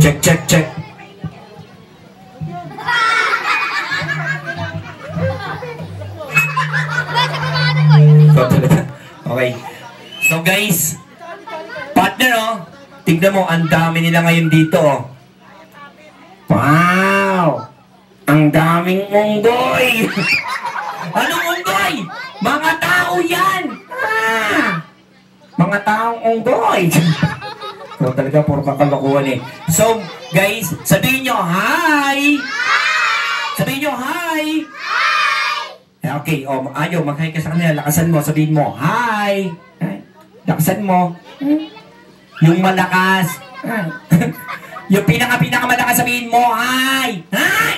Check, check, check. Okay. So guys, partner oh, tignan mo, ang dami nila ngayon dito oh. Wow! Ang daming unggoy! Anong unggoy? Mga tao yan! Ah! Mga taong unggoy! So talaga, puro kakalokohan eh. So, guys, sabihin nyo, hi! Sabihin nyo, hi! Okay, ayaw, mag-hi ka sa kanila, lakasan mo, sabihin mo, hi! Lakasan mo. Yung malakas. Yung pinaka-malakas sabihin mo, hi! Hi!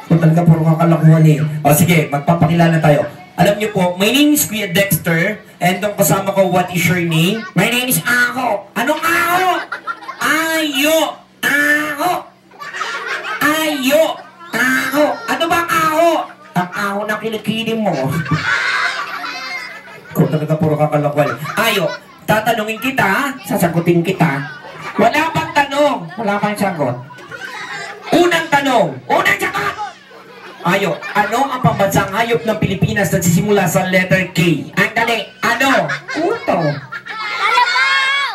So talaga, puro kakalokohan eh. O sige, magpapakilala tayo. Alam niyo po, my name is Kuya Dexter, and itong kasama ko, what is your name? My name is Ako. Anong Ako? Ayo! Ako! Ayo! Ako! Ano bang Ako? Ang Ako na kilikili mo. Kung talaga puro kakalakwal. Ayo! Tatanungin kita, sasagutin kita. Wala pang tanong. Wala pang sagot. Unang tanong. Unang sagot! Ayo, ano ang pambansang hayop ng Pilipinas na nagsisimula sa letter K? Ang dali, ano? Kuto.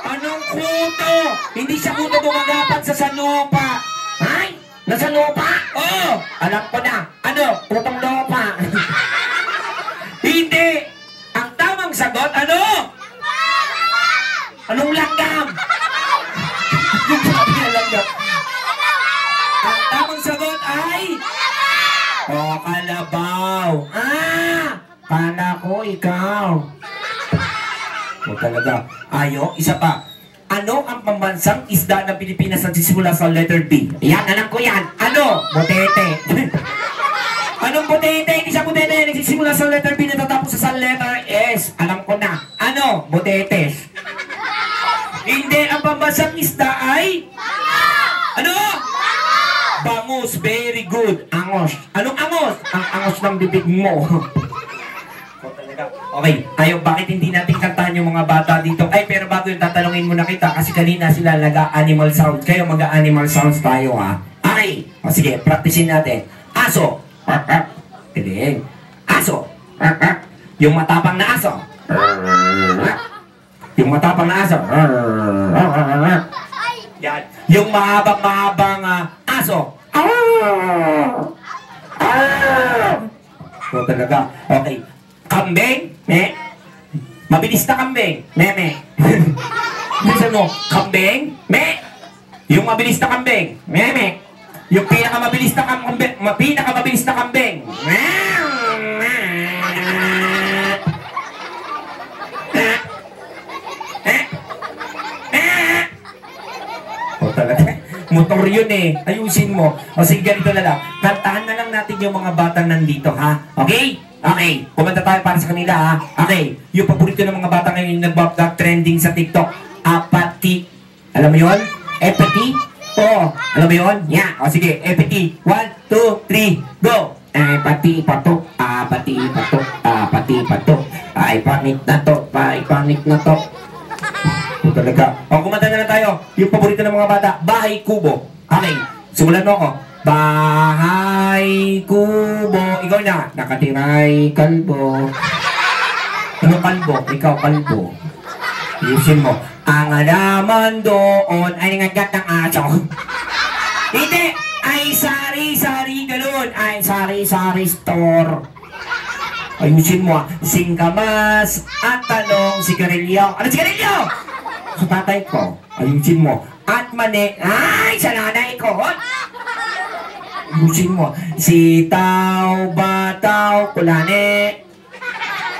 Anong kuto? Hindi siya kuto gumagapan sa sanupa. Ay, nasa lupa? Oo, alam ko na. Ano? Kutong lupa. Hindi. Ang tamang sagot, ano? Anong langgam? Ang tamang sagot ay... Oh, kalabaw. Ah! Kala ko ikaw. O talaga. Ayo, isa pa. Ano ang pambansang isda ng Pilipinas na nagsisimula sa letter B? Yan, alam ko yan. Ano? Botete. Anong botete? Hindi siya botete. Nagsisimula sa letter B, natatapos sa letter S. Alam ko na. Ano? Botetes. Hindi, ang pambansang isda ay... Ano? Bangus, very good. Angos. Anong angos? Ang angos ng bibig mo. Okay, tayo, bakit hindi natin kantahan yung mga bata dito? Ay, pero bago yung tatanungin muna kita, kasi kanina sila nag-animal sounds. Kayo mag-animal sounds tayo, ha? Okay, o sige, practicein natin. Aso. Galing. Aso. Yung matapang na aso. Yung matapang na aso. Yan. Yung mahabang-mahabang aso. So talaga. Okay. Kambing. Me. Mabilis na kambing. Me. Bisa mo. Kambing. Me. Yung mabilis na kambing. Me. Yung pinakamabilis na kambing. Pinakamabilis na kambing. Talaga. Motor yun eh. Ayusin mo. O sige, ganito na lang. Kantahan na lang natin yung mga batang nandito, ha? Okay? Okay. Kumanta tayo para sa kanila, ha? Okay. Yung paborito ng mga batang ngayon yung nag-trending sa TikTok. Apati. Alam mo yun? Apati? Oo. Alam mo yun? Yeah. O sige. Apati. 1, 2, 3, go! Apati, patok. Apati, patok. Apati, patok. Ay, panik na to. Ay, panik na to. Talaga. O, kumanta na lang tayo. Yung paborito ng mga bata, Bahay Kubo. Okay. Simulan mo ako. Bahay Kubo. Ikaw na. Nakatiray kalbo. Ano kalbo? Ikaw kalbo. Iusin mo. Ang alaman doon ay nangagat ng aso. Hindi. Ay sari-sari galon. Ay sari-sari store. Ayusin mo. Singkamas at talong sigarilyo. Ano sigarilyo? Sa tatay ko, ayusin mo. At mani, ay, sa nanay ko. Ayusin mo. Sitaw, bataw, kulane,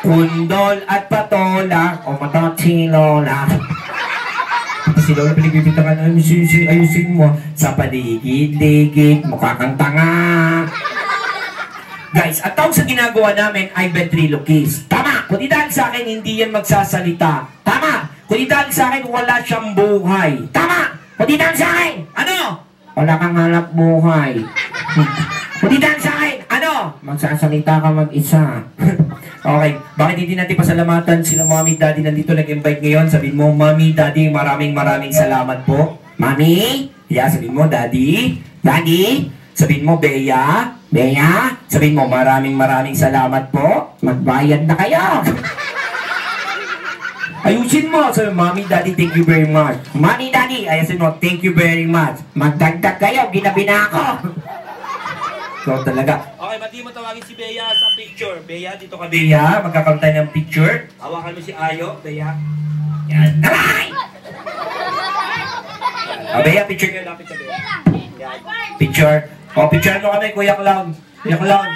kundol at patola, o matot si Lola. Si Lola pinagbibitakan, ayusin mo. Sa paligid-ligid, mukha kang tanga. Guys, at tawag sa ginagawa namin ay ventriloquist. Tama! Kung di dahil sa akin, hindi yan magsasalita. Tama! Kung di dahil sa akin, wala siyang buhay. Tama! Kung di dahil sa akin, ano? Wala kang hanap buhay. Kung di dahil sa akin, ano? Magsasalita ka mag-isa. Okay, bakit hindi natin pasalamatan sila Mommy, Daddy nandito nag-invite ngayon? Sabihin mo, Mommy, Daddy, maraming salamat po. Mommy, yeah, sabihin mo, Daddy, Daddy, sabihin mo, Bea, Bea, sabihin mo, maraming salamat po. Magbayad na kayo. Ayusin mo. Sabi, Mommy, Daddy, thank you very much. Mommy, Daddy, ayusin mo, thank you very much. Magdagdag kayo, ginabi na ako. So talaga. Okay, mati mo tawagin si Bea sa picture. Bea, dito ka Bea. Magkakaroon tayo ng picture. Hawakan mo si Ayo, Bea. Yan. Aray! Bea, picture kayo. Lapit sa Bea. Yan. Picture. O, picture mo kami, Kuya Clown. Kuya Clown.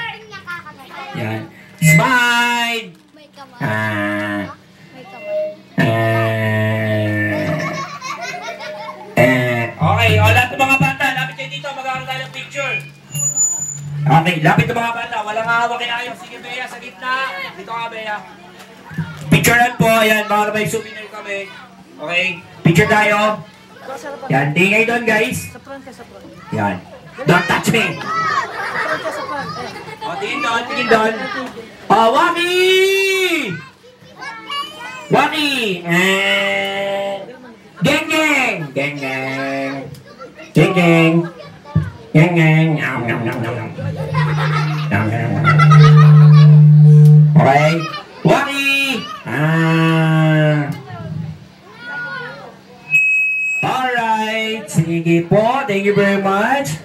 Yan. Smile! Okay, o, lahat ng mga bata. Lapit kayo dito. Magkakaroon tayo ng picture. Okay, lapit ng mga bata. Walang hawak kay Ayo. Sige, Bea, sa gitna. Dito ka, Bea. Picturean po. Ayan, baka may souvenir kami. Okay, picture tayo. Yan, tingay doon, guys. Yan. Don't touch me. O, tingin doon. O, Waki! Waki! Geng, geng! Geng, geng! Geng, geng! Geng, geng! Nom, nom, nom, nom, nom. Nom, nom, nom. Okay? Waki! Alright. Sige po. Thank you very much.